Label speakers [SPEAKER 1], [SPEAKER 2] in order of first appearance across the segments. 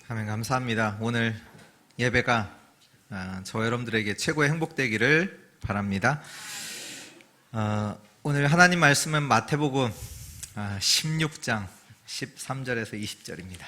[SPEAKER 1] 아멘. 감사합니다. 오늘 예배가 저 여러분들에게 최고의 행복되기를 바랍니다. 오늘 하나님 말씀은 마태복음 16장 13절에서 20절입니다.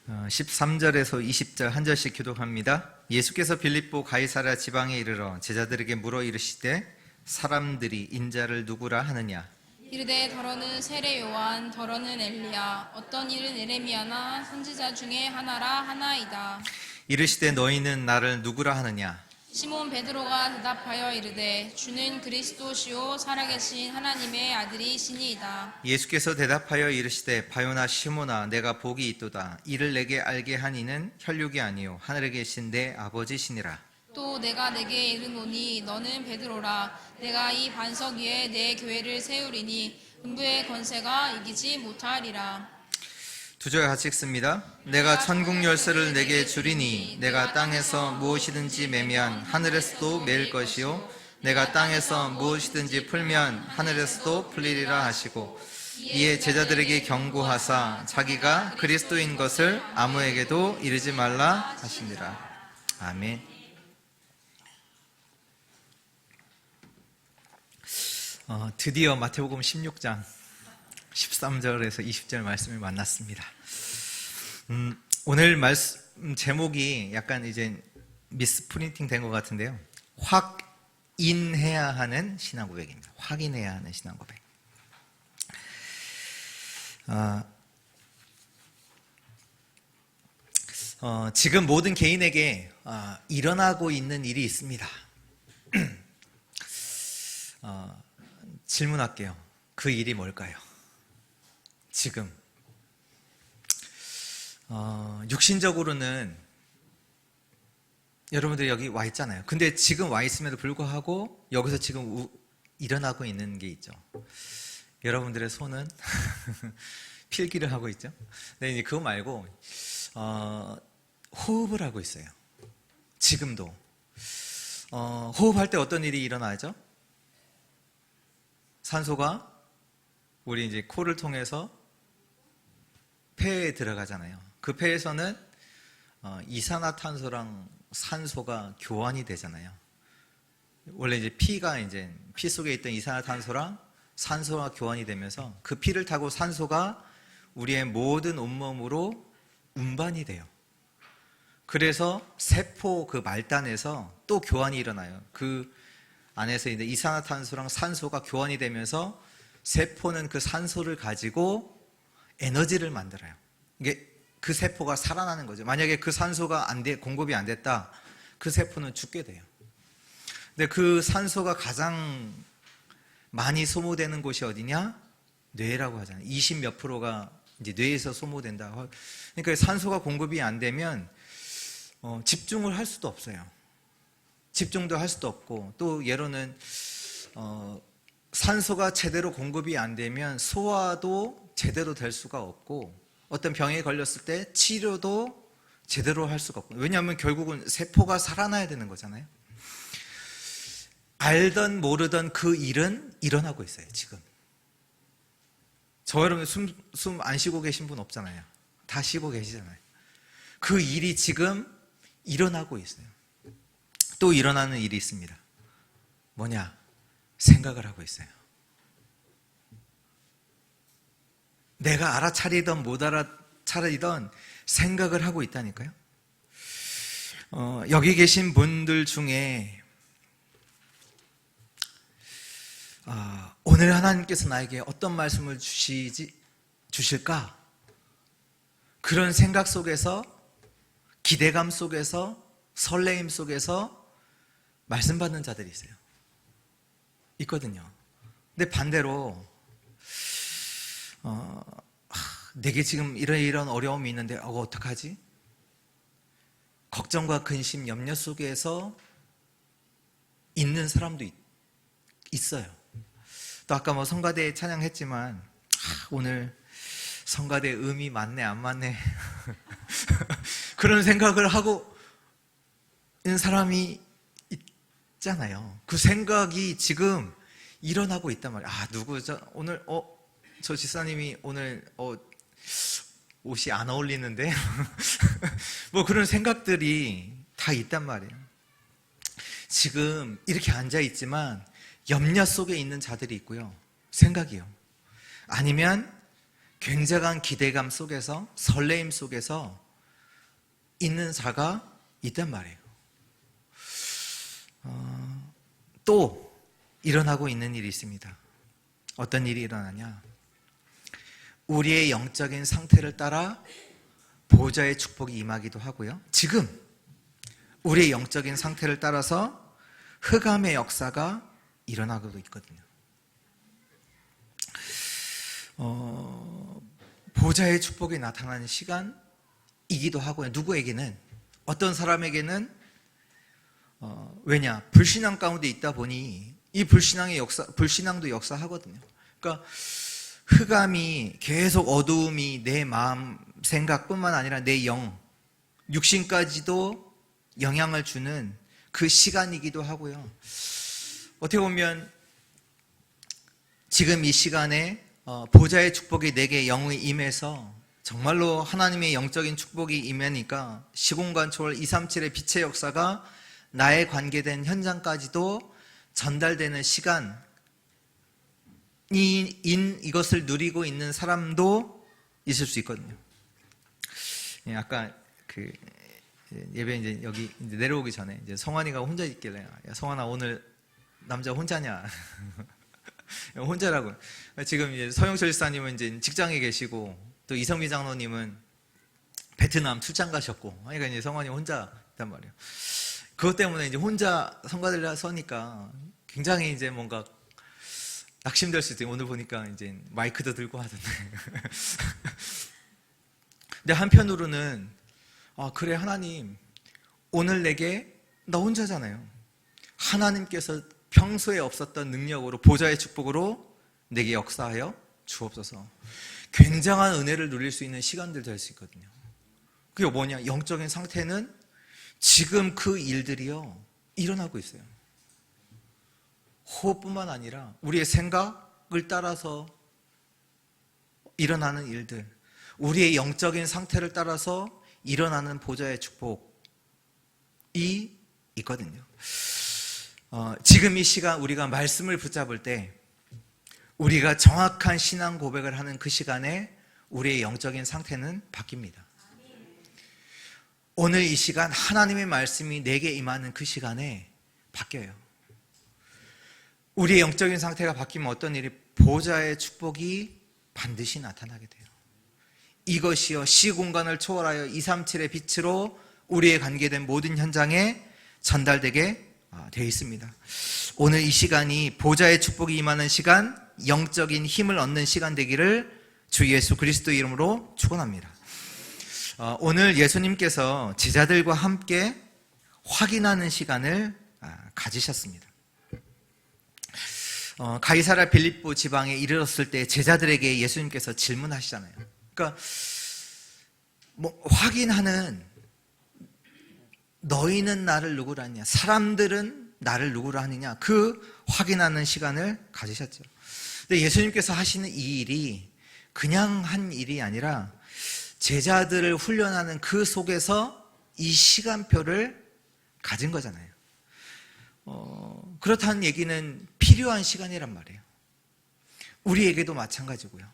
[SPEAKER 1] 어, 13절에서 20절 한 절씩 교독합니다. 예수께서 빌립보 가이사랴 지방에 이르러 제자들에게 물어 이르시되 사람들이 인자를 누구라 하느냐?
[SPEAKER 2] 이르되 더러는 세례 요한, 더러는 엘리야, 어떤 이는 에레미야나 선지자 중에 하나라 하나이다.
[SPEAKER 1] 이르시되 너희는 나를 누구라 하느냐?
[SPEAKER 2] 시몬 베드로가 대답하여 이르되 주는 그리스도시요 살아계신 하나님의 아들이시니이다.
[SPEAKER 1] 예수께서 대답하여 이르시되 바요나 시몬아 내가 복이 있도다. 이를 내게 알게 한 이는 혈육이 아니요 하늘에 계신 내 아버지시니라.
[SPEAKER 2] 또 내가 내게 이르노니 너는 베드로라. 내가 이 반석 위에 내 교회를 세우리니 음부의 권세가 이기지 못하리라.
[SPEAKER 1] 두 절 같이 읽습니다. 내가 천국 열쇠를 내게 주리니 내가 땅에서 무엇이든지 매면 하늘에서도 매일 것이요 내가 땅에서 무엇이든지 풀면 하늘에서도 풀리리라 하시고 이에 제자들에게 경고하사 자기가 그리스도인 것을 아무에게도 이르지 말라 하시니라. 아멘. 드디어 마태복음 16장 13절에서 20절 말씀을 만났습니다. 오늘 말씀 제목이 약간 이제 미스프린팅 된 것 같은데요. 확인해야 하는 신앙 고백입니다. 확인해야 하는 신앙 고백. 지금 모든 개인에게 일어나고 있는 일이 있습니다. 질문할게요. 그 일이 뭘까요? 지금 육신적으로는 여러분들 여기 와 있잖아요. 근데 지금 와 있음에도 불구하고 여기서 지금 일어나고 있는 게 있죠. 여러분들의 손은 필기를 하고 있죠. 근데 이제 그거 말고 호흡을 하고 있어요. 지금도 호흡할 때 어떤 일이 일어나죠? 산소가 우리 이제 코를 통해서 폐에 들어가잖아요. 그 폐에서는 이산화탄소랑 산소가 교환이 되잖아요. 원래 이제 피 속에 있던 이산화탄소랑 산소가 교환이 되면서 그 피를 타고 산소가 우리의 모든 온몸으로 운반이 돼요. 그래서 세포 그 말단에서 또 교환이 일어나요. 그 안에서 이제 이산화탄소랑 산소가 교환이 되면서 세포는 그 산소를 가지고 에너지를 만들어요. 이게 그 세포가 살아나는 거죠. 만약에 그 산소가 공급이 안 됐다, 그 세포는 죽게 돼요. 근데 그 산소가 가장 많이 소모되는 곳이 어디냐? 뇌라고 하잖아요. 20몇 프로가 이제 뇌에서 소모된다. 그러니까 산소가 공급이 안 되면 집중을 할 수도 없어요. 집중도 할 수도 없고, 또 예로는 산소가 제대로 공급이 안 되면 소화도 제대로 될 수가 없고, 어떤 병에 걸렸을 때 치료도 제대로 할 수가 없고, 왜냐하면 결국은 세포가 살아나야 되는 거잖아요. 알던 모르던 그 일은 일어나고 있어요. 지금 저 여러분 숨 안 쉬고 계신 분 없잖아요. 다 쉬고 계시잖아요. 그 일이 지금 일어나고 있어요. 또 일어나는 일이 있습니다. 뭐냐? 생각을 하고 있어요. 내가 알아차리던 못 알아차리던 생각을 하고 있다니까요. 여기 계신 분들 중에 오늘 하나님께서 나에게 어떤 말씀을 주실까? 그런 생각 속에서, 기대감 속에서, 설레임 속에서 말씀 받는 자들이 있어요. 있거든요. 근데 반대로 내게 지금 이런 어려움이 있는데 어떡하지? 걱정과 근심, 염려 속에서 있는 사람도 있어요. 또 아까 성가대 찬양했지만 오늘 성가대 음이 맞네 안 맞네 그런 생각을 하고 있는 사람이 있잖아요. 그 생각이 지금 일어나고 있단 말이에요. 누구죠? 오늘 저 집사님이 오늘 옷이 안 어울리는데 뭐 그런 생각들이 다 있단 말이에요. 지금 이렇게 앉아 있지만 염려 속에 있는 자들이 있고요. 생각이요. 아니면 굉장한 기대감 속에서, 설레임 속에서 있는 자가 있단 말이에요. 또 일어나고 있는 일이 있습니다. 어떤 일이 일어나냐? 우리의 영적인 상태를 따라 보좌의 축복이 임하기도 하고요. 지금 우리의 영적인 상태를 따라서 흑암의 역사가 일어나고 있거든요. 보좌의 축복이 나타나는 시간이기도 하고요. 누구에게는, 어떤 사람에게는 왜냐? 불신앙 가운데 있다 보니 이 불신앙도 역사하거든요. 그러니까 흑암이 계속, 어두움이 내 마음 생각뿐만 아니라 내 영, 육신까지도 영향을 주는 그 시간이기도 하고요. 어떻게 보면 지금 이 시간에 보좌의 축복이 내게 영이 임해서 정말로 하나님의 영적인 축복이 임하니까 시공간 초월 237의 빛의 역사가 나에 관계된 현장까지도 전달되는 시간인 이것을 누리고 있는 사람도 있을 수 있거든요. 아까 그 예배 이제 여기 이제 내려오기 전에 이제 성환이가 혼자 있길래, 야, 성환아 오늘 남자 혼자냐? 혼자라고. 지금 이제 서영철 집사님은 이제 직장에 계시고 또 이성미 장로님은 베트남 출장 가셨고, 그러니까 이제 성환이 혼자 있단 말이에요. 그것 때문에 이제 혼자 성가대를 서니까 굉장히 이제 뭔가 낙심될 수도 있고, 오늘 보니까 이제 마이크도 들고 하던데. 근데 한편으로는 그래, 하나님 오늘 내게, 나 혼자잖아요. 하나님께서 평소에 없었던 능력으로, 보좌의 축복으로 내게 역사하여 주옵소서. 굉장한 은혜를 누릴 수 있는 시간들 될 수 있거든요. 그게 뭐냐? 영적인 상태는 지금 그 일들이요 일어나고 있어요. 호흡뿐만 아니라 우리의 생각을 따라서 일어나는 일들, 우리의 영적인 상태를 따라서 일어나는 보좌의 축복이 있거든요. 지금 이 시간 우리가 말씀을 붙잡을 때, 우리가 정확한 신앙 고백을 하는 그 시간에 우리의 영적인 상태는 바뀝니다. 오늘 이 시간 하나님의 말씀이 내게 임하는 그 시간에 바뀌어요. 우리의 영적인 상태가 바뀌면 어떤 일이, 보좌의 축복이 반드시 나타나게 돼요. 이것이요 시공간을 초월하여 237의 빛으로 우리의 관계된 모든 현장에 전달되게 되어 있습니다. 오늘 이 시간이 보좌의 축복이 임하는 시간, 영적인 힘을 얻는 시간 되기를 주 예수 그리스도 이름으로 축원합니다. 오늘 예수님께서 제자들과 함께 확인하는 시간을 가지셨습니다. 가이사랴 빌립보 지방에 이르렀을 때 제자들에게 예수님께서 질문하시잖아요. 그러니까 확인하는, 너희는 나를 누구로 하느냐, 사람들은 나를 누구로 하느냐, 그 확인하는 시간을 가지셨죠. 근데 예수님께서 하시는 이 일이 그냥 한 일이 아니라 제자들을 훈련하는 그 속에서 이 시간표를 가진 거잖아요. 그렇다는 얘기는 필요한 시간이란 말이에요. 우리에게도 마찬가지고요.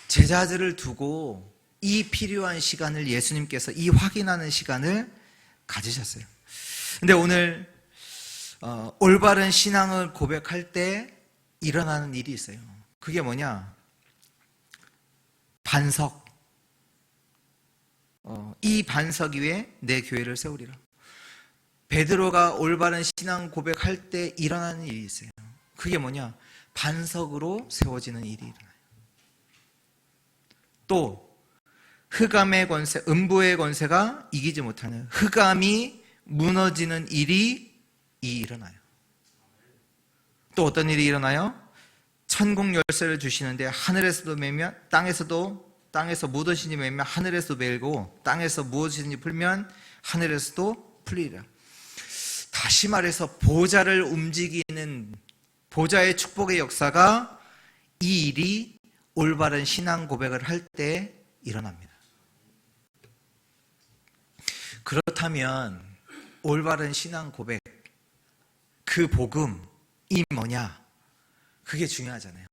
[SPEAKER 1] 제자들을 두고 이 필요한 시간을 예수님께서, 이 확인하는 시간을 가지셨어요. 근데 오늘 올바른 신앙을 고백할 때 일어나는 일이 있어요. 그게 뭐냐? 반석. 이 반석 위에 내 교회를 세우리라. 베드로가 올바른 신앙 고백할 때 일어나는 일이 있어요. 그게 뭐냐? 반석으로 세워지는 일이 일어나요. 또 흑암의 권세, 음부의 권세가 이기지 못하는, 흑암이 무너지는 일이 일어나요. 또 어떤 일이 일어나요? 천국 열쇠를 주시는데 하늘에서도 매면, 땅에서 무엇이든지 매면 하늘에서도 매고, 땅에서 무엇이든지 풀면 하늘에서도 풀리리라. 다시 말해서 보좌를 움직이는 보좌의 축복의 역사가 이 일이 올바른 신앙 고백을 할 때 일어납니다. 그렇다면 올바른 신앙 고백, 그 복음이 뭐냐? 그게 중요하잖아요.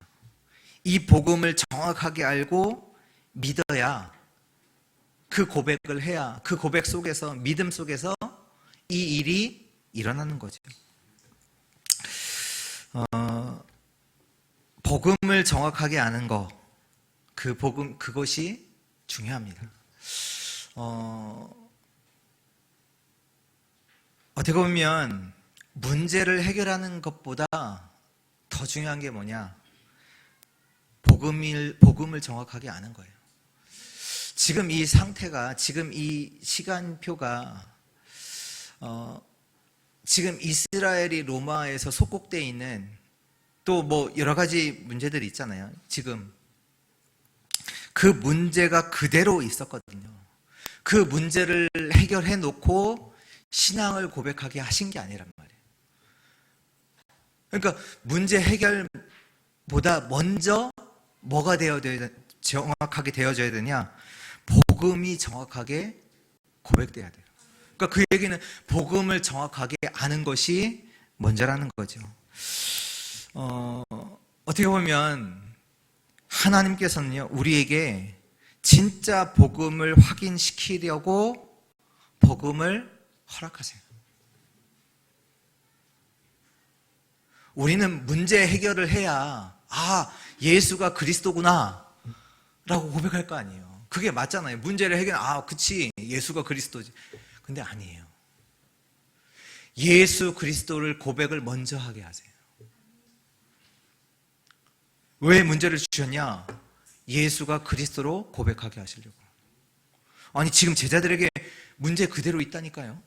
[SPEAKER 1] 이 복음을 정확하게 알고 믿어야, 그 고백을 해야, 그 고백 속에서, 믿음 속에서 이 일이 일어나는 거죠. 복음을 정확하게 아는 거, 그 복음, 그것이 중요합니다. 어떻게 보면 문제를 해결하는 것보다 더 중요한 게 뭐냐? 복음을 정확하게 아는 거예요. 지금 이 상태가, 지금 이 시간표가, 지금 이스라엘이 로마에서 속국되어 있는, 또 뭐 여러 가지 문제들이 있잖아요. 지금 그 문제가 그대로 있었거든요. 그 문제를 해결해 놓고 신앙을 고백하게 하신 게 아니란 말이에요. 그러니까 문제 해결보다 먼저 뭐가 정확하게 되어져야 되냐? 복음이 정확하게 고백돼야 돼요. 그러니까 그 얘기는 복음을 정확하게 아는 것이 먼저라는 거죠. 어떻게 보면 하나님께서는요, 우리에게 진짜 복음을 확인시키려고 복음을 허락하세요. 우리는 문제 해결을 해야, 아, 예수가 그리스도구나 라고 고백할 거 아니에요. 그게 맞잖아요. 문제를 그치, 예수가 그리스도지. 근데 아니에요. 예수 그리스도를 고백을 먼저 하게 하세요. 왜 문제를 주셨냐? 예수가 그리스도로 고백하게 하시려고. 아니, 지금 제자들에게 문제 그대로 있다니까요.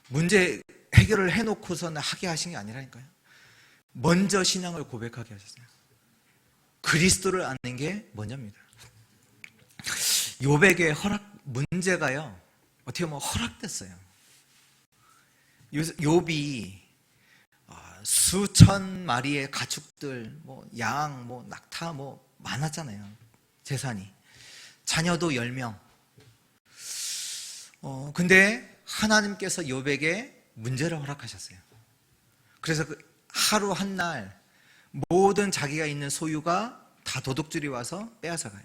[SPEAKER 1] 문제 해결을 해놓고서는 하게 하신 게 아니라니까요. 먼저 신앙을 고백하게 하셨어요. 그리스도를 아는 게 먼저입니다. 욥에게 문제가요, 어떻게 보면 허락됐어요. 욥이 수천 마리의 가축들, 양, 낙타, 많았잖아요. 재산이. 자녀도 10명. 근데 하나님께서 욥에게 문제를 허락하셨어요. 그래서 하루 한 날 모든 자기가 있는 소유가 다 도둑질이 와서 빼앗아 가요.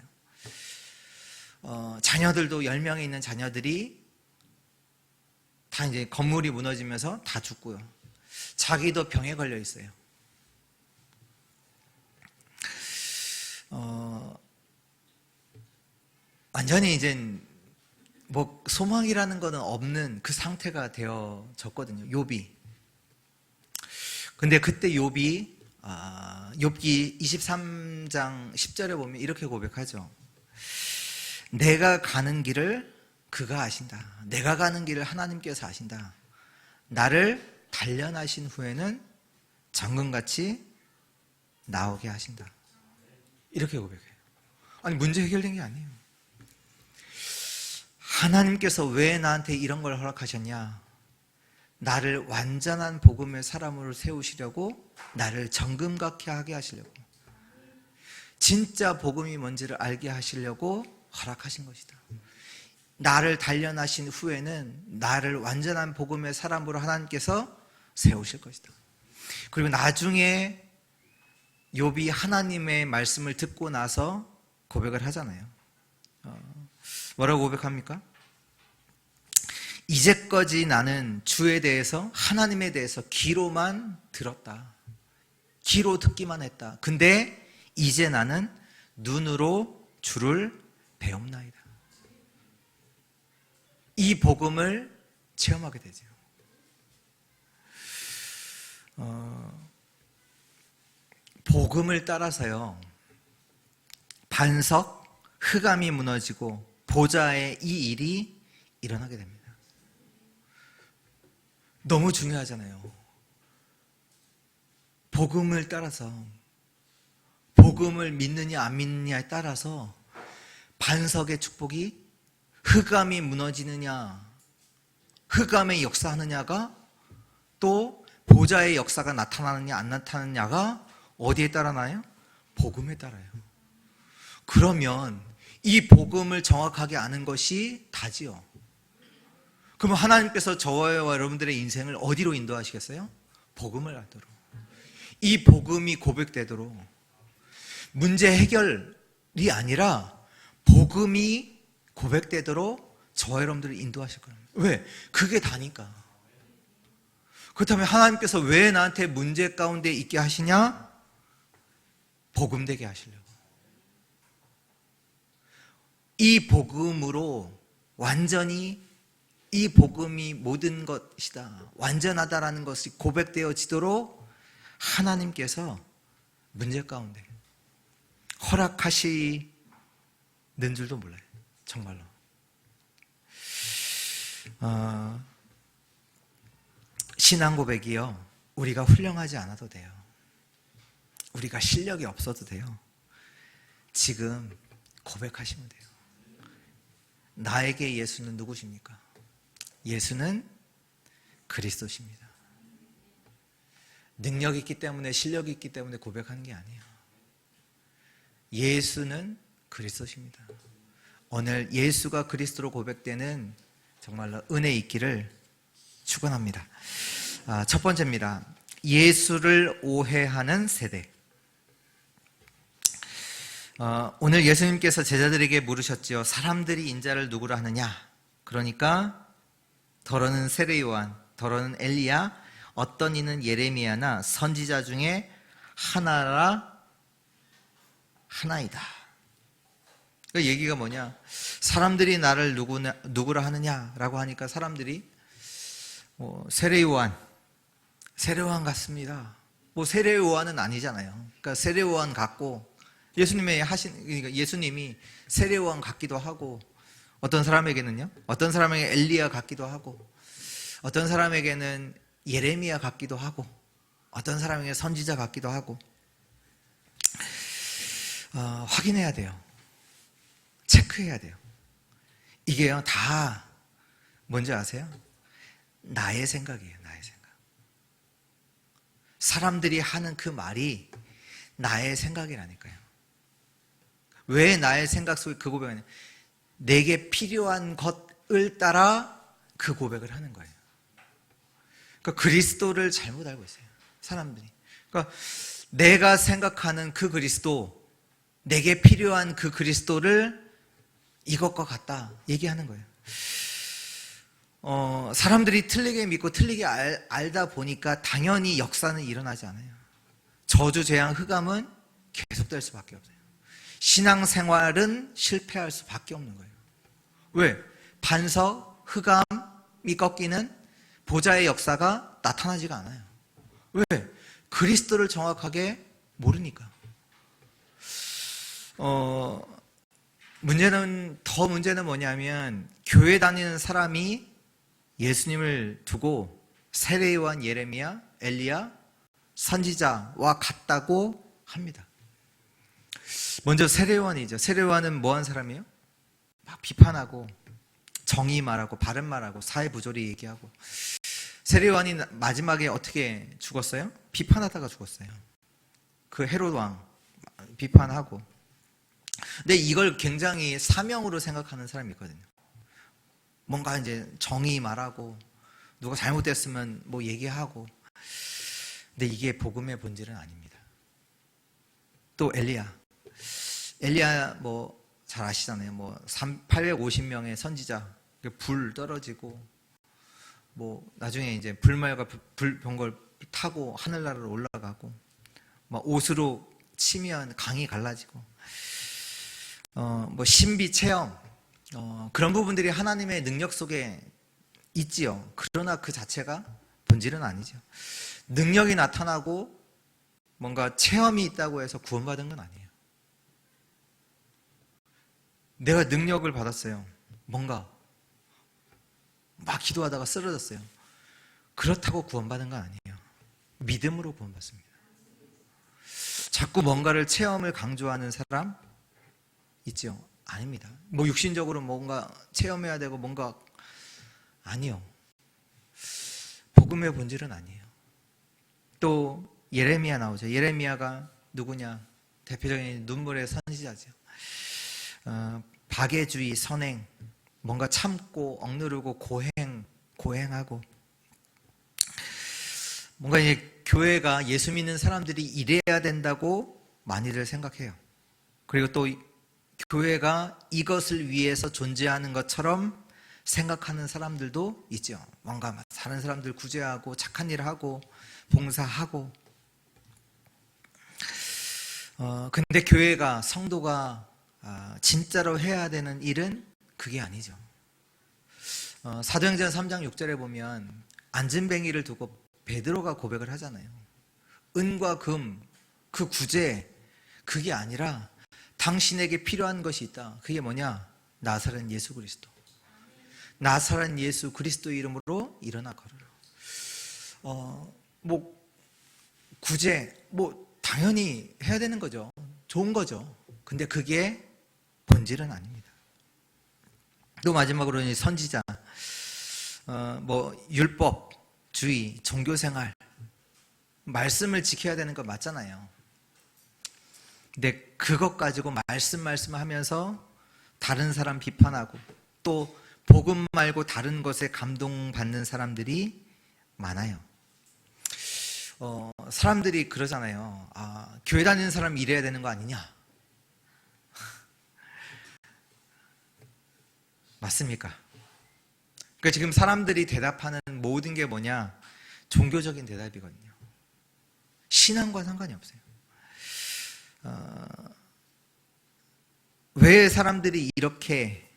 [SPEAKER 1] 자녀들도 10명에 있는 자녀들이 다 이제 건물이 무너지면서 다 죽고요. 자기도 병에 걸려 있어요. 완전히 이제 소망이라는 거는 없는 그 상태가 되어졌거든요. 욥이. 근데 그때 욥기 23장 10절에 보면 이렇게 고백하죠. 내가 가는 길을 그가 아신다. 내가 가는 길을 하나님께서 아신다. 나를 단련하신 후에는 정금같이 나오게 하신다. 이렇게 고백해요. 아니, 문제 해결된 게 아니에요. 하나님께서 왜 나한테 이런 걸 허락하셨냐? 나를 완전한 복음의 사람으로 세우시려고, 나를 정금같게 하게 하시려고, 진짜 복음이 뭔지를 알게 하시려고 허락하신 것이다. 나를 단련하신 후에는 나를 완전한 복음의 사람으로 하나님께서 세우실 것이다. 그리고 나중에 욥이 하나님의 말씀을 듣고 나서 고백을 하잖아요. 뭐라고 고백합니까? 이제까지 나는 주에 대해서, 하나님에 대해서 귀로만 들었다. 귀로 듣기만 했다. 근데 이제 나는 눈으로 주를 배움나이다. 이 복음을 체험하게 되죠. 복음을 따라서요, 반석, 흑암이 무너지고 보좌의 이 일이 일어나게 됩니다. 너무 중요하잖아요. 복음을 따라서, 복음을 믿느냐 안 믿느냐에 따라서 반석의 축복이, 흑암이 무너지느냐, 흑암의 역사하느냐가 또 보좌의 역사가 나타나느냐 안 나타나느냐가 어디에 따라 나요? 복음에 따라요. 그러면 이 복음을 정확하게 아는 것이 다지요. 그러면 하나님께서 저와 여러분들의 인생을 어디로 인도하시겠어요? 복음을 알도록. 이 복음이 고백되도록. 문제 해결이 아니라 복음이 고백되도록 저와 여러분들을 인도하실 겁니다. 왜? 그게 다니까. 그렇다면 하나님께서 왜 나한테 문제 가운데 있게 하시냐? 복음 되게 하시려고. 이 복음으로 완전히 이 복음이 모든 것이다, 완전하다라는 것이 고백되어지도록 하나님께서 문제 가운데 허락하시는 줄도 몰라요. 정말로. 신앙 고백이요, 우리가 훌륭하지 않아도 돼요. 우리가 실력이 없어도 돼요. 지금 고백하시면 돼요. 나에게 예수는 누구십니까? 예수는 그리스도십니다. 능력이 있기 때문에, 실력이 있기 때문에 고백하는 게 아니에요. 예수는 그리스도십니다. 오늘 예수가 그리스도로 고백되는 정말로 은혜 있기를 축원합니다. 첫 번째입니다. 예수를 오해하는 세대. 오늘 예수님께서 제자들에게 물으셨지요. 사람들이 인자를 누구라 하느냐? 그러니까 더러는 세례 요한, 더러는 엘리야, 어떤 이는 예레미야나 선지자 중에 하나이다. 그 얘기가 뭐냐? 사람들이 나를 누구라 하느냐라고 하니까 사람들이 세례 요한 같습니다. 세례 요한은 아니잖아요. 그러니까 세례 요한 같고, 그러니까 예수님이 세례 요한 같기도 하고, 어떤 사람에게는요, 어떤 사람에게 엘리야 같기도 하고, 어떤 사람에게는 예레미야 같기도 하고, 어떤 사람에게 선지자 같기도 하고, 확인해야 돼요. 체크해야 돼요. 이게요, 다 뭔지 아세요? 나의 생각이에요. 나의 생각. 사람들이 하는 그 말이 나의 생각이라니까요. 왜 나의 생각 속에 그 고백을 하냐? 내게 필요한 것을 따라 그 고백을 하는 거예요. 그러니까 그리스도를 잘못 알고 있어요, 사람들이. 그러니까 내가 생각하는 그 그리스도, 내게 필요한 그 그리스도를 이것과 같다 얘기하는 거예요. 사람들이 틀리게 믿고 틀리게 알다 보니까 당연히 역사는 일어나지 않아요. 저주, 재앙, 흑암은 계속될 수밖에 없어요. 신앙생활은 실패할 수밖에 없는 거예요. 왜? 반석, 흑암이 꺾이는 보좌의 역사가 나타나지가 않아요. 왜? 그리스도를 정확하게 모르니까. 문제는 뭐냐면, 교회 다니는 사람이 예수님을 두고 세례 요한, 예레미야, 엘리야, 선지자와 같다고 합니다. 먼저 세례 요한이죠. 세례 요한은 뭐 한 사람이에요? 막 비판하고, 정의 말하고, 바른 말하고, 사회 부조리 얘기하고. 세례 요한이 마지막에 어떻게 죽었어요? 비판하다가 죽었어요. 그 헤롯 왕 비판하고. 근데 이걸 굉장히 사명으로 생각하는 사람이 있거든요. 뭔가 이제 정의 말하고, 누가 잘못됐으면 뭐 얘기하고. 근데 이게 복음의 본질은 아닙니다. 또 엘리야 뭐 잘 아시잖아요. 뭐 850명의 선지자, 불 떨어지고, 뭐 나중에 이제 불말과 불병걸 타고 하늘나라로 올라가고, 막 옷으로 치면 강이 갈라지고, 뭐 신비 체험, 그런 부분들이 하나님의 능력 속에 있지요. 그러나 그 자체가 본질은 아니죠. 능력이 나타나고 뭔가 체험이 있다고 해서 구원받은 건 아니에요. 내가 능력을 받았어요. 뭔가 막 기도하다가 쓰러졌어요. 그렇다고 구원받은 건 아니에요. 믿음으로 구원받습니다. 자꾸 뭔가를 체험을 강조하는 사람 있죠? 아닙니다. 뭐 육신적으로 뭔가 체험해야 되고 뭔가, 아니요. 복음의 본질은 아니에요. 또 예레미야 나오죠. 예레미야가 누구냐? 대표적인 눈물의 선지자죠. 박애주의, 선행, 뭔가 참고 억누르고 고행하고, 뭔가 이제 교회가 예수 믿는 사람들이 이래야 된다고 많이들 생각해요. 그리고 또 교회가 이것을 위해서 존재하는 것처럼 생각하는 사람들도 있죠. 뭔가 다른 사람들 구제하고 착한 일을 하고 봉사하고. 근데 교회가, 성도가 진짜로 해야 되는 일은 그게 아니죠. 사도행전 3장 6절에 보면 안진뱅이를 두고 베드로가 고백을 하잖아요. 은과 금, 그 구제, 그게 아니라 당신에게 필요한 것이 있다. 그게 뭐냐? 나사렛 예수 그리스도. 나사렛 예수 그리스도 이름으로 일어나 걸어라. 구제, 당연히 해야 되는 거죠. 좋은 거죠. 근데 그게 본질은 아닙니다. 또 마지막으로 선지자, 율법주의, 종교생활, 말씀을 지켜야 되는 거 맞잖아요. 근데 그것 가지고 말씀하면서 다른 사람 비판하고, 또 복음 말고 다른 것에 감동받는 사람들이 많아요. 사람들이 그러잖아요. 교회 다니는 사람 이래야 되는 거 아니냐? 맞습니까? 그러니까 지금 사람들이 대답하는 모든 게 뭐냐? 종교적인 대답이거든요. 신앙과 상관이 없어요. 왜 사람들이 이렇게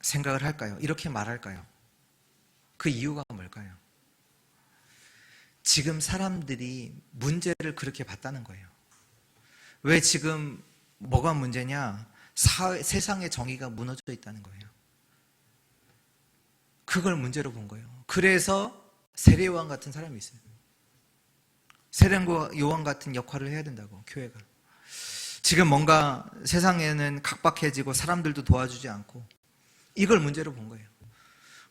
[SPEAKER 1] 생각을 할까요? 이렇게 말할까요? 그 이유가 뭘까요? 지금 사람들이 문제를 그렇게 봤다는 거예요. 왜 지금 뭐가 문제냐? 세상의 정의가 무너져 있다는 거예요. 그걸 문제로 본 거예요. 그래서 세례요한 같은 사람이 있어요. 세례요한 같은 역할을 해야 된다고, 교회가. 지금 뭔가 세상에는 각박해지고 사람들도 도와주지 않고, 이걸 문제로 본 거예요.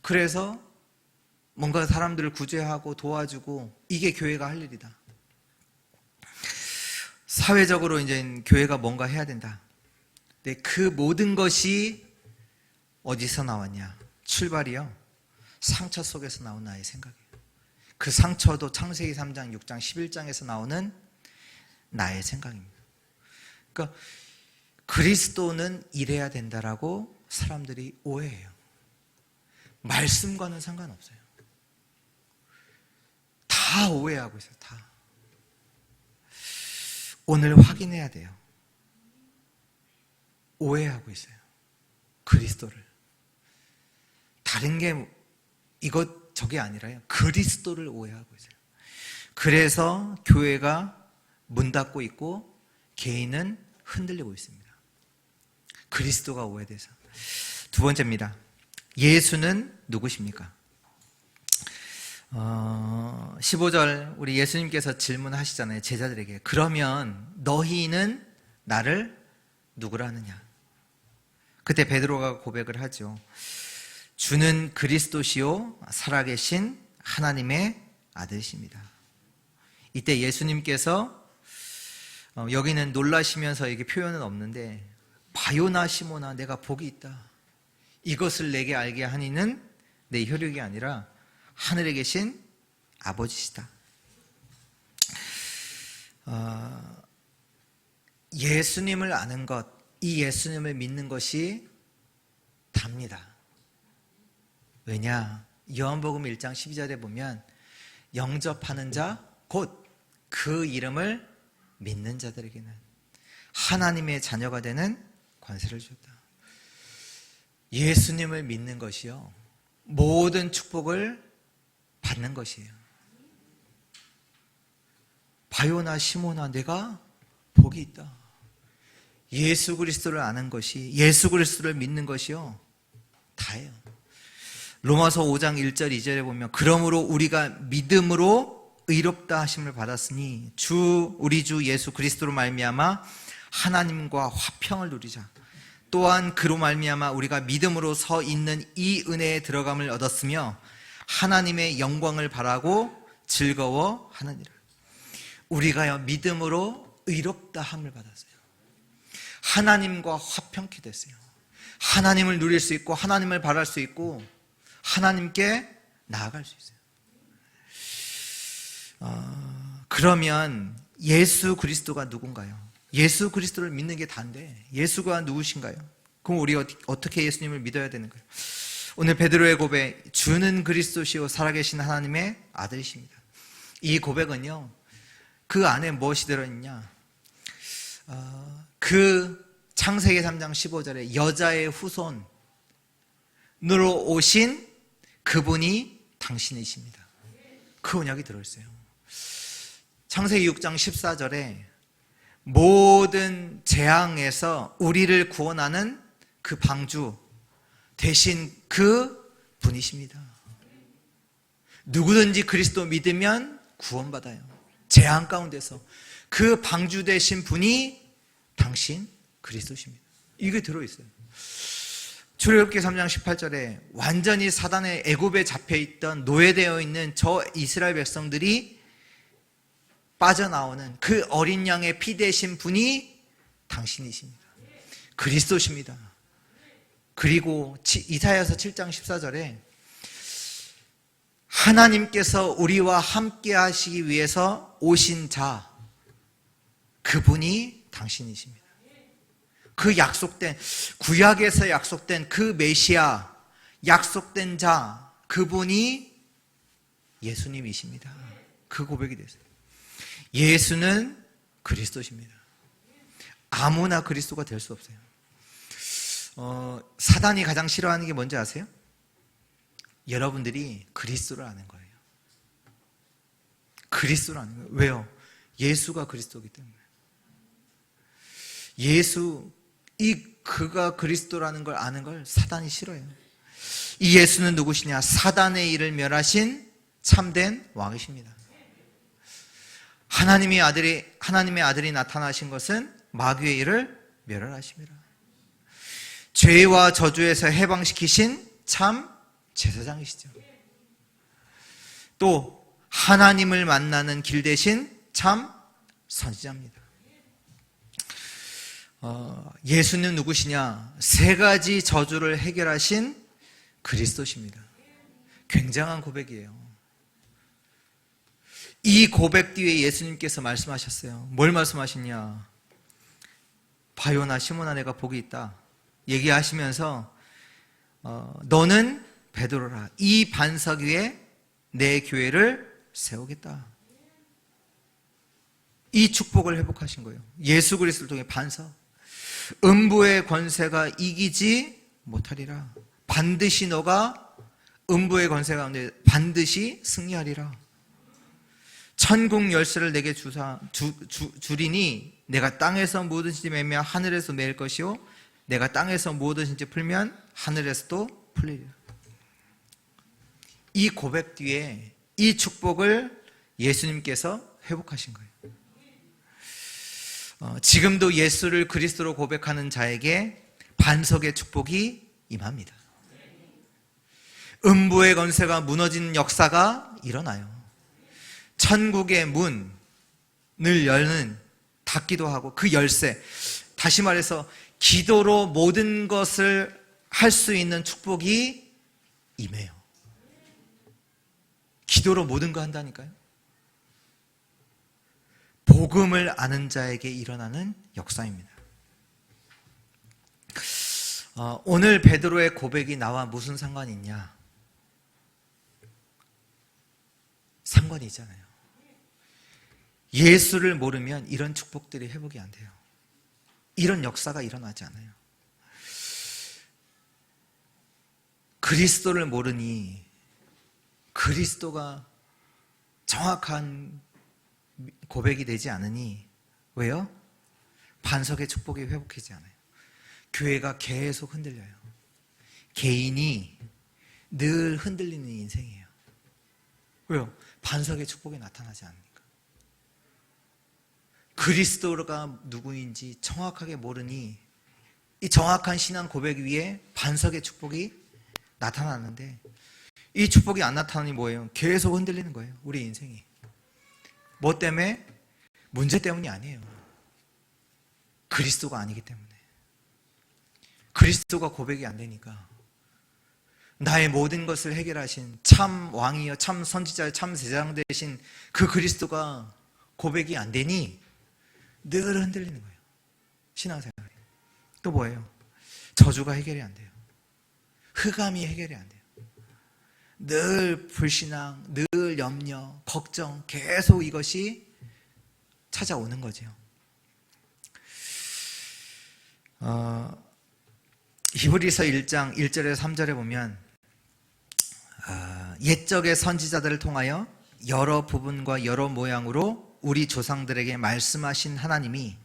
[SPEAKER 1] 그래서 뭔가 사람들을 구제하고 도와주고, 이게 교회가 할 일이다. 사회적으로 이제 교회가 뭔가 해야 된다. 근데 그 모든 것이 어디서 나왔냐? 출발이요, 상처 속에서 나온 나의 생각이에요. 그 상처도 창세기 3장, 6장, 11장에서 나오는 나의 생각입니다. 그러니까 그리스도는 이래야 된다라고 사람들이 오해해요. 말씀과는 상관없어요. 다 오해하고 있어요. 다. 오늘 확인해야 돼요. 오해하고 있어요. 그리스도를. 다른 게 이것 저게 아니라요. 그리스도를 오해하고 있어요. 그래서 교회가 문 닫고 있고 개인은 흔들리고 있습니다. 그리스도가 오해돼서. 두 번째입니다. 예수는 누구십니까? 15절 우리 예수님께서 질문하시잖아요. 제자들에게. 그러면 너희는 나를 누구라 하느냐? 그때 베드로가 고백을 하죠. 주는 그리스도시요 살아계신 하나님의 아들이십니다. 이때 예수님께서 여기는 놀라시면서 이게 표현은 없는데, 바요나 시모나 내가 복이 있다. 이것을 내게 알게 하니는 내 혈육이 아니라 하늘에 계신 아버지시다. 예수님을 아는 것, 이 예수님을 믿는 것이 답니다. 왜냐? 요한복음 1장 12절에 보면 영접하는 자, 곧 그 이름을 믿는 자들에게는 하나님의 자녀가 되는 관세를 주었다. 예수님을 믿는 것이요, 모든 축복을 받는 것이에요. 바요나 시모나 내가 복이 있다. 예수 그리스도를 아는 것이, 예수 그리스도를 믿는 것이요, 다예요. 로마서 5장 1절 2절에 보면 그러므로 우리가 믿음으로 의롭다 하심을 받았으니 우리 주 예수 그리스도로 말미암아 하나님과 화평을 누리자. 또한 그로 말미암아 우리가 믿음으로 서 있는 이 은혜에 들어감을 얻었으며 하나님의 영광을 바라고 즐거워하느니라. 우리가요 믿음으로 의롭다 함을 받았어요. 하나님과 화평케 됐어요. 하나님을 누릴 수 있고 하나님을 바랄 수 있고 하나님께 나아갈 수 있어요. 그러면 예수 그리스도가 누군가요? 예수 그리스도를 믿는 게 다인데 예수가 누구신가요? 그럼 우리 어떻게 예수님을 믿어야 되는 거예요? 오늘 베드로의 고백, 주는 그리스도시요 살아계신 하나님의 아들이십니다. 이 고백은요, 그 안에 무엇이 들어있냐? 그 창세기 3장 15절에 여자의 후손으로 오신 그분이 당신이십니다. 그 언약이 들어있어요. 창세기 6장 14절에 모든 재앙에서 우리를 구원하는 그 방주 대신 그 분이십니다. 누구든지 그리스도 믿으면 구원받아요. 재앙 가운데서 그 방주 되신 분이 당신 그리스도십니다. 이게 들어있어요. 출애굽기 3장 18절에 완전히 사단의 애굽에 잡혀있던 노예되어 있는 저 이스라엘 백성들이 빠져나오는 그 어린 양의 피 되신 분이 당신이십니다. 그리스도십니다. 그리고 이사야서 7장 14절에 하나님께서 우리와 함께 하시기 위해서 오신 자, 그분이 당신이십니다. 그 약속된, 구약에서 약속된 그 메시아, 약속된 자, 그분이 예수님이십니다. 그 고백이 됐어요. 예수는 그리스도십니다. 아무나 그리스도가 될 수 없어요. 사단이 가장 싫어하는 게 뭔지 아세요? 여러분들이 그리스도를 아는 거예요. 그리스도를 아는 거예요. 왜요? 예수가 그리스도이기 때문에. 그가 그리스도라는 걸 아는 걸 사단이 싫어해요. 이 예수는 누구시냐? 사단의 일을 멸하신 참된 왕이십니다. 하나님의 아들이 나타나신 것은 마귀의 일을 멸하십니다. 죄와 저주에서 해방시키신 참 제사장이시죠. 또 하나님을 만나는 길 대신 참 선지자입니다. 예수는 누구시냐? 세 가지 저주를 해결하신 그리스도십니다. 굉장한 고백이에요. 이 고백 뒤에 예수님께서 말씀하셨어요. 뭘 말씀하셨냐? 바요나 시몬아 내가 복이 있다 얘기하시면서 너는 베드로라, 이 반석 위에 내 교회를 세우겠다. 이 축복을 회복하신 거예요. 예수 그리스도를 통해 반석, 음부의 권세가 이기지 못하리라. 반드시 너가 음부의 권세 가운데 반드시 승리하리라. 천국 열쇠를 내게 주리니 내가 땅에서 무엇이든지 매면 하늘에서 매일 것이요 내가 땅에서 무엇이든지 풀면 하늘에서도 풀리리라. 이 고백 뒤에 이 축복을 예수님께서 회복하신 거예요. 지금도 예수를 그리스도로 고백하는 자에게 반석의 축복이 임합니다. 음부의 권세가 무너지는 역사가 일어나요. 천국의 문을 열는, 닫기도 하고 그 열쇠, 다시 말해서 기도로 모든 것을 할 수 있는 축복이 임해요. 기도로 모든 거 한다니까요. 복음을 아는 자에게 일어나는 역사입니다. 오늘 베드로의 고백이 나와 무슨 상관이 있냐? 상관이 있잖아요. 예수를 모르면 이런 축복들이 회복이 안 돼요. 이런 역사가 일어나지 않아요. 그리스도를 모르니 그리스도가 정확한 고백이 되지 않으니, 왜요? 반석의 축복이 회복되지 않아요. 교회가 계속 흔들려요. 개인이 늘 흔들리는 인생이에요. 왜요? 반석의 축복이 나타나지 않으니까. 그리스도가 누구인지 정확하게 모르니 이 정확한 신앙 고백 위에 반석의 축복이 나타나는데, 이 축복이 안 나타나니 뭐예요? 계속 흔들리는 거예요. 우리 인생이. 뭐 때문에? 문제 때문이 아니에요. 그리스도가 아니기 때문에. 그리스도가 고백이 안 되니까. 나의 모든 것을 해결하신 참 왕이여 참 선지자여 참 제사장 되신 그 그리스도가 고백이 안 되니 늘 흔들리는 거예요. 신앙생활이. 또 뭐예요? 저주가 해결이 안 돼요. 흑암이 해결이 안 돼요. 늘 불신앙, 늘 염려, 걱정, 계속 이것이 찾아오는 거죠. 히브리서 1장 1절에서 3절에 보면 옛적의 선지자들을 통하여 여러 부분과 여러 모양으로 우리 조상들에게 말씀하신 하나님이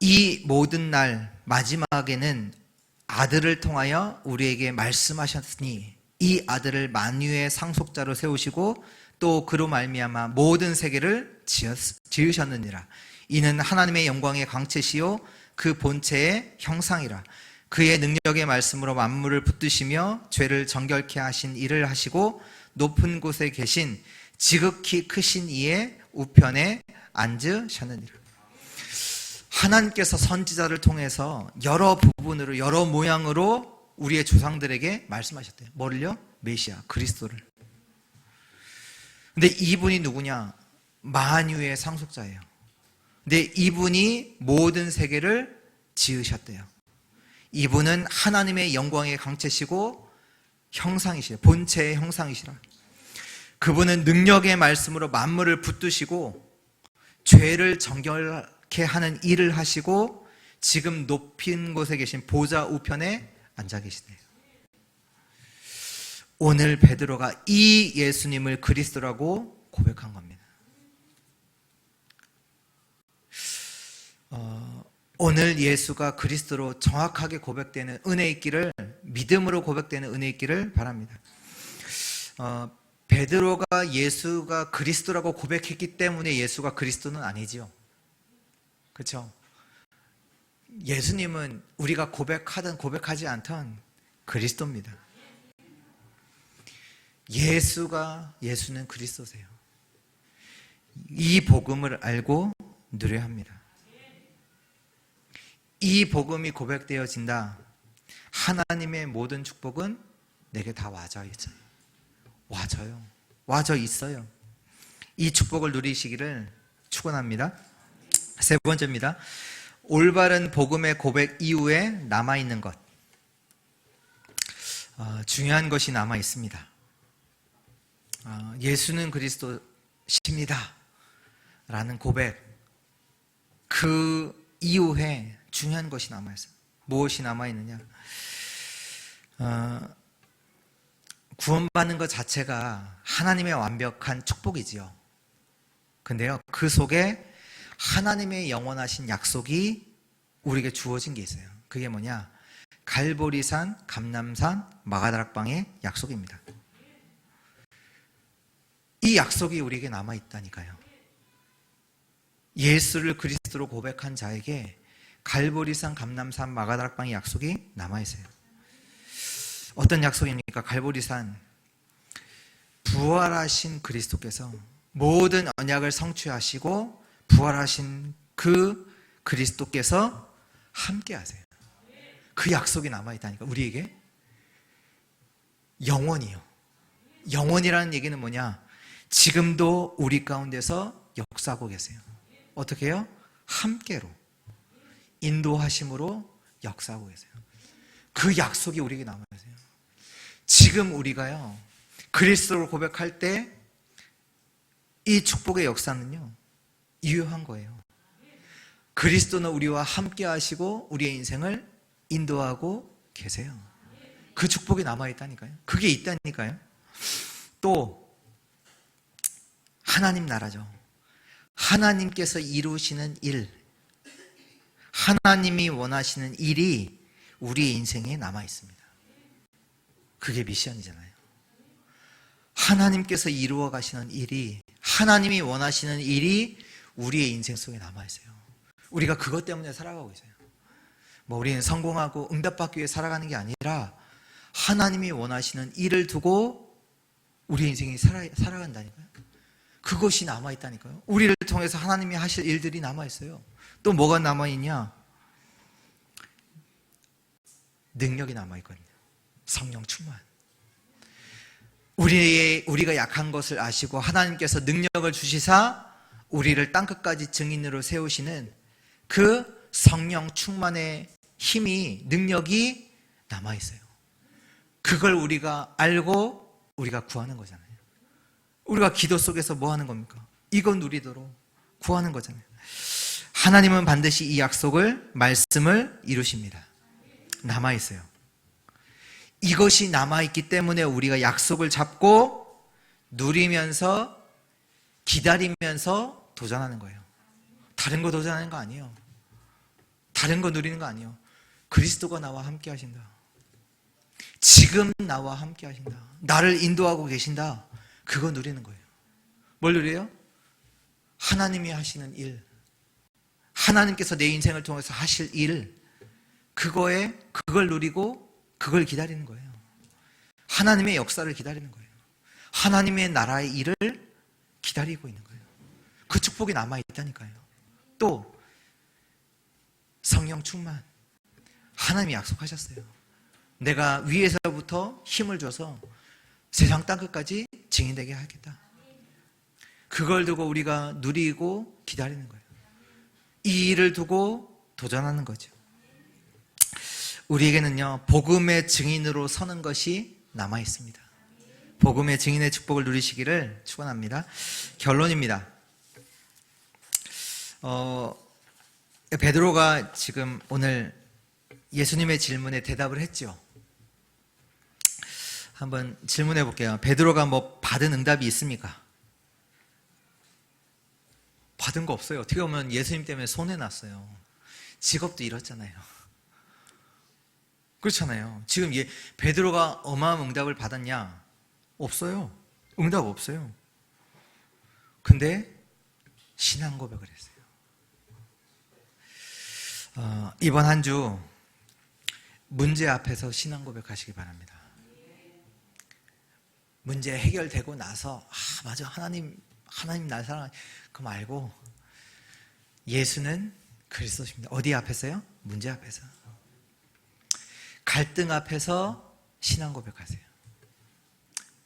[SPEAKER 1] 이 모든 날 마지막에는 아들을 통하여 우리에게 말씀하셨으니 이 아들을 만유의 상속자로 세우시고 또 그로 말미암아 모든 세계를 지으셨느니라. 이는 하나님의 영광의 광채시요 그 본체의 형상이라. 그의 능력의 말씀으로 만물을 붙드시며 죄를 정결케 하신 일을 하시고 높은 곳에 계신 지극히 크신 이의 우편에 앉으셨느니라. 하나님께서 선지자를 통해서 여러 부분으로 여러 모양으로 우리의 조상들에게 말씀하셨대요. 뭐를요? 메시아, 그리스도를. 근데 이분이 누구냐? 만유의 상속자예요. 근데 이분이 모든 세계를 지으셨대요. 이분은 하나님의 영광의 강체시고 형상이시래요. 본체의 형상이시라. 그분은 능력의 말씀으로 만물을 붙드시고 죄를 정결케 하는 일을 하시고 지금 높은 곳에 계신 보좌 우편에 앉아 계시네요. 오늘 베드로가 이 예수님을 그리스도라고 고백한 겁니다. 오늘 예수가 그리스도로 정확하게 고백되는 은혜 있기를, 믿음으로 고백되는 은혜 있기를 바랍니다. 베드로가 예수가 그리스도라고 고백했기 때문에 예수가 그리스도는 아니지요. 그렇죠? 예수님은 우리가 고백하든 고백하지 않든 그리스도입니다. 예수는 그리스도세요. 이 복음을 알고 누려야 합니다. 이 복음이 고백되어진다. 하나님의 모든 축복은 내게 다 와져 있어요. 와져 있어요. 이 축복을 누리시기를 축원합니다. 세 번째입니다. 올바른 복음의 고백 이후에 남아있는 것. 중요한 것이 남아있습니다. 예수는 그리스도십니다 라는 고백, 그 이후에 중요한 것이 남아있어요. 무엇이 남아있느냐? 구원받는 것 자체가 하나님의 완벽한 축복이지요. 근데요, 그 속에 하나님의 영원하신 약속이 우리에게 주어진 게 있어요. 그게 뭐냐? 갈보리산, 감람산, 마가다락방의 약속입니다. 이 약속이 우리에게 남아있다니까요. 예수를 그리스도로 고백한 자에게 갈보리산, 감람산, 마가다락방의 약속이 남아있어요. 어떤 약속입니까? 갈보리산, 부활하신 그리스도께서 모든 언약을 성취하시고 부활하신 그 그리스도께서 함께 하세요. 그 약속이 남아있다니까, 우리에게. 영원이요. 영원이라는 얘기는 뭐냐? 지금도 우리 가운데서 역사하고 계세요. 어떻게 해요? 함께로, 인도하심으로 역사하고 계세요. 그 약속이 우리에게 남아있어요. 지금 우리가요, 그리스도를 고백할 때 이 축복의 역사는요, 유효한 거예요. 그리스도는 우리와 함께 하시고 우리의 인생을 인도하고 계세요. 그 축복이 남아있다니까요. 그게 있다니까요. 또 하나님 나라죠. 하나님께서 이루시는 일, 하나님이 원하시는 일이 우리의 인생에 남아있습니다. 그게 미션이잖아요. 하나님께서 이루어 가시는 일이, 하나님이 원하시는 일이 우리의 인생 속에 남아있어요. 우리가 그것 때문에 살아가고 있어요. 우리는 성공하고 응답받기 위해 살아가는 게 아니라 하나님이 원하시는 일을 두고 우리 인생이 살아간다니까요. 그것이 남아있다니까요. 우리를 통해서 하나님이 하실 일들이 남아있어요. 또 뭐가 남아있냐? 능력이 남아있거든요. 성령 충만. 우리가 약한 것을 아시고 하나님께서 능력을 주시사 우리를 땅끝까지 증인으로 세우시는 그 성령 충만의 힘이, 능력이 남아있어요. 그걸 우리가 알고 우리가 구하는 거잖아요. 우리가 기도 속에서 뭐 하는 겁니까? 이거 누리도록 구하는 거잖아요. 하나님은 반드시 이 약속을, 말씀을 이루십니다. 남아있어요. 이것이 남아있기 때문에 우리가 약속을 잡고 누리면서 기다리면서 도전하는 거예요. 다른 거 도전하는 거 아니에요. 다른 거 누리는 거 아니에요. 그리스도가 나와 함께 하신다. 지금 나와 함께 하신다. 나를 인도하고 계신다. 그거 누리는 거예요. 뭘 누려요? 하나님이 하시는 일, 하나님께서 내 인생을 통해서 하실 일, 그걸 누리고 그걸 기다리는 거예요. 하나님의 역사를 기다리는 거예요. 하나님의 나라의 일을 기다리고 있는 거예요. 그 축복이 남아있다니까요. 또 성령 충만, 하나님이 약속하셨어요. 내가 위에서부터 힘을 줘서 세상 땅끝까지 증인되게 하겠다. 그걸 두고 우리가 누리고 기다리는 거예요. 이 일을 두고 도전하는 거죠. 우리에게는요, 복음의 증인으로 서는 것이 남아 있습니다. 복음의 증인의 축복을 누리시기를 축원합니다. 결론입니다. 베드로가 지금 오늘 예수님의 질문에 대답을 했죠. 한번 질문해 볼게요. 베드로가 뭐 받은 응답이 있습니까? 받은 거 없어요. 어떻게 보면 예수님 때문에 손해났어요. 직업도 잃었잖아요. 그렇잖아요. 지금 베드로가 어마어마한 응답을 받았냐? 없어요. 응답 없어요. 근데 신앙 고백을 했어요. 이번 한 주 문제 앞에서 신앙 고백하시기 바랍니다. 문제 해결되고 나서 맞아, 하나님 날 사랑해, 그거 말고 예수는 그리스도십니다. 어디 앞에서요? 문제 앞에서. 갈등 앞에서 신앙 고백하세요.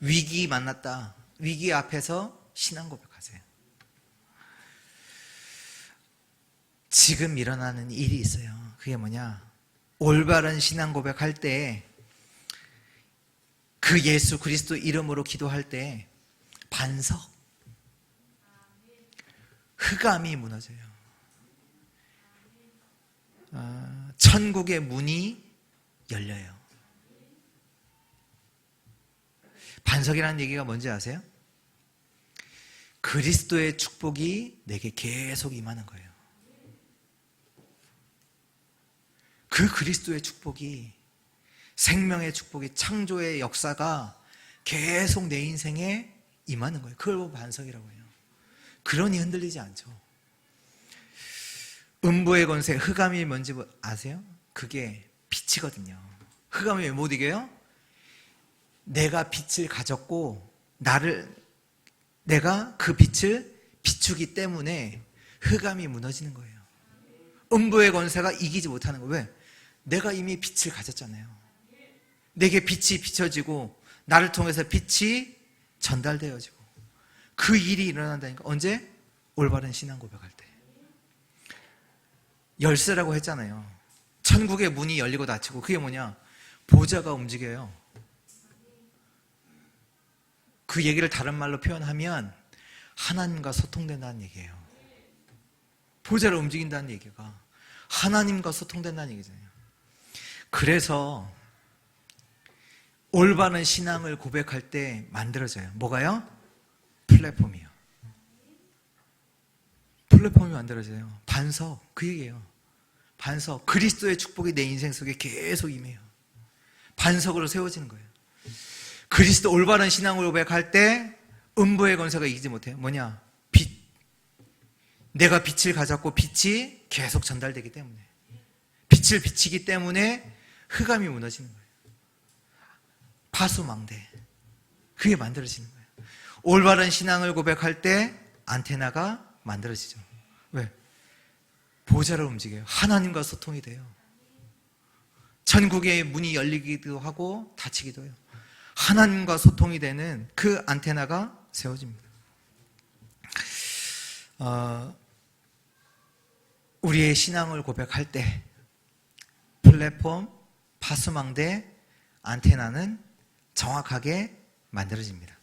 [SPEAKER 1] 위기 만났다. 위기 앞에서 신앙 고백하세요. 지금 일어나는 일이 있어요. 그게 뭐냐? 올바른 신앙 고백할 때, 그 예수 그리스도 이름으로 기도할 때 반석, 흑암이 무너져요. 천국의 문이 열려요. 반석이라는 얘기가 뭔지 아세요? 그리스도의 축복이 내게 계속 임하는 거예요. 그 그리스도의 축복이, 생명의 축복이, 창조의 역사가 계속 내 인생에 임하는 거예요. 그걸 보고 반석이라고 해요. 그러니 흔들리지 않죠. 음부의 권세, 흑암이 뭔지 아세요? 그게 빛이거든요. 흑암이 왜 못 이겨요? 내가 빛을 가졌고 내가 그 빛을 비추기 때문에 흑암이 무너지는 거예요. 음부의 권세가 이기지 못하는 거예요. 왜? 내가 이미 빛을 가졌잖아요. 내게 빛이 비춰지고 나를 통해서 빛이 전달되어지고 그 일이 일어난다니까. 언제? 올바른 신앙 고백할 때. 열쇠라고 했잖아요. 천국의 문이 열리고 닫히고. 그게 뭐냐? 보좌가 움직여요. 그 얘기를 다른 말로 표현하면 하나님과 소통된다는 얘기예요. 보좌를 움직인다는 얘기가 하나님과 소통된다는 얘기잖아요. 그래서 올바른 신앙을 고백할 때 만들어져요. 뭐가요? 플랫폼이요. 플랫폼이 만들어져요. 반석, 그 얘기예요. 반석, 그리스도의 축복이 내 인생 속에 계속 임해요. 반석으로 세워지는 거예요. 그리스도 올바른 신앙을 고백할 때 음부의 권세가 이기지 못해요. 뭐냐? 빛. 내가 빛을 가졌고 빛이 계속 전달되기 때문에, 빛을 비치기 때문에 흑암이 무너지는 거예요. 파수망대. 그게 만들어지는 거예요. 올바른 신앙을 고백할 때 안테나가 만들어지죠. 왜? 보좌를 움직여요. 하나님과 소통이 돼요. 천국의 문이 열리기도 하고 닫히기도 해요. 하나님과 소통이 되는 그 안테나가 세워집니다. 우리의 신앙을 고백할 때 플랫폼, 파수망대, 안테나는 정확하게 만들어집니다.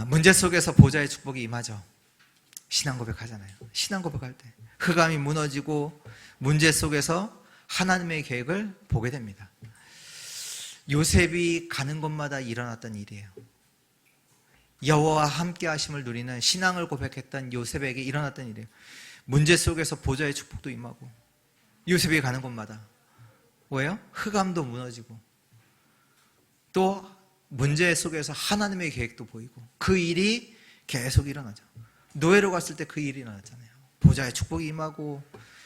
[SPEAKER 1] 문제 속에서 보좌의 축복이 임하죠. 신앙 고백하잖아요. 신앙 고백할 때 흑암이 무너지고 문제 속에서 하나님의 계획을 보게 됩니다. 요셉이 가는 곳마다 일어났던 일이에요. 여호와와 함께 하심을 누리는 신앙을 고백했던 요셉에게 일어났던 일이에요. 문제 속에서 보좌의 축복도 임하고 요셉이 가는 곳마다 뭐예요? 흑암도 무너지고 또 문제 속에서 하나님의 계획도 보이고 그 일이 계속 일어나죠. 노예로 갔을 때 그 일이 일어났잖아요. 보좌의 축복이 임하고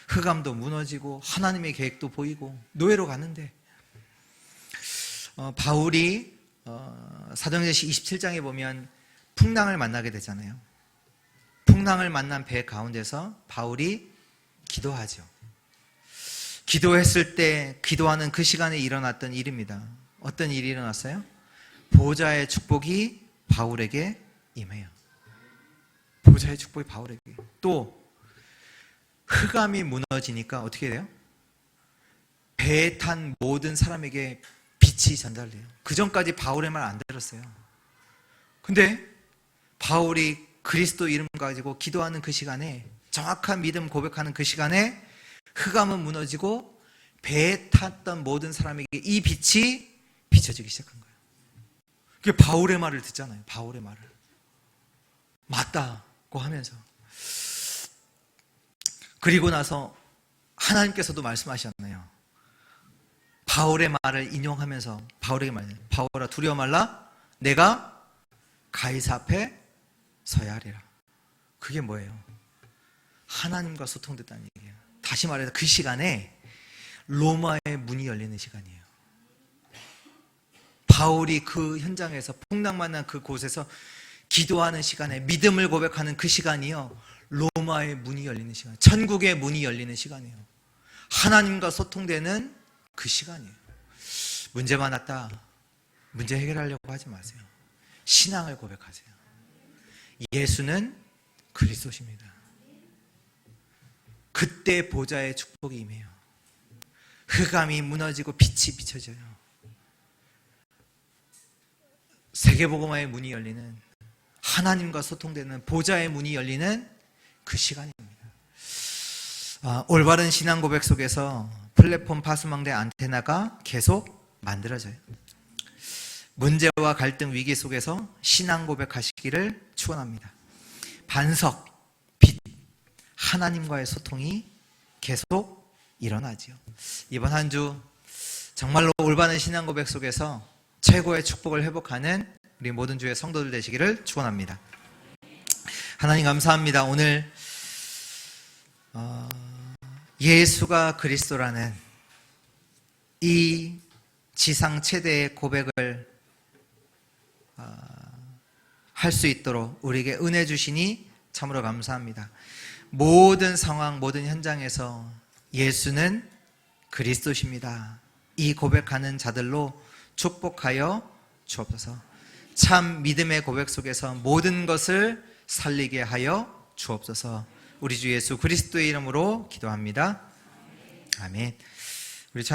[SPEAKER 1] 흑암도 무너지고 하나님의 계획도 보이고 노예로 갔는데 바울이 사도행전 27장에 보면 풍랑을 만나게 되잖아요. 풍랑을 만난 배 가운데서 바울이 기도하죠. 기도했을 때 기도하는 그 시간에 일어났던 일입니다. 어떤 일이 일어났어요? 보좌의 축복이 바울에게 임해요. 보좌의 축복이 바울에게. 또 흑암이 무너지니까 어떻게 돼요? 배에 탄 모든 사람에게 빛이 전달돼요. 그 전까지 바울의 말 안 들었어요. 근데 바울이 그리스도 이름 가지고 기도하는 그 시간에, 정확한 믿음 고백하는 그 시간에 흑암은 무너지고 배에 탔던 모든 사람에게 이 빛이 비춰지기 시작한 거예요. 그게 바울의 말을 듣잖아요. 바울의 말을. 맞다고 하면서. 그리고 나서 하나님께서도 말씀하셨나요? 바울의 말을 인용하면서 바울에게 말해요. 바울아 두려워 말라. 내가 가이사 앞에 서야 하리라. 그게 뭐예요? 하나님과 소통됐다는 얘기예요. 다시 말해서 그 시간에 로마의 문이 열리는 시간이에요. 바울이 그 현장에서 풍랑 만난 그곳에서 기도하는 시간에 믿음을 고백하는 그 시간이요, 로마의 문이 열리는 시간, 천국의 문이 열리는 시간이에요. 하나님과 소통되는 그 시간이에요. 문제 많았다, 문제 해결하려고 하지 마세요. 신앙을 고백하세요. 예수는 그리스도십니다. 그때 보좌의 축복이 임해요. 흑암이 무너지고 빛이 비춰져요. 세계복음화의 문이 열리는, 하나님과 소통되는 보좌의 문이 열리는 그 시간입니다. 올바른 신앙 고백 속에서 플랫폼 파수망대 안테나가 계속 만들어져요. 문제와 갈등 위기 속에서 신앙 고백하시기를 축원합니다. 반석, 빛, 하나님과의 소통이 계속 일어나지요. 이번 한 주 정말로 올바른 신앙 고백 속에서 최고의 축복을 회복하는 우리 모든 주의 성도들 되시기를 축원합니다. 하나님 감사합니다. 오늘 예수가 그리스도라는 이 지상 최대의 고백을 할 수 있도록 우리에게 은혜 주시니 참으로 감사합니다. 모든 상황, 모든 현장에서 예수는 그리스도십니다. 이 고백하는 자들로 축복하여 주옵소서. 참 믿음의 고백 속에서 모든 것을 살리게 하여 주옵소서. 우리 주 예수 그리스도의 이름으로 기도합니다. 아멘. 우리 찬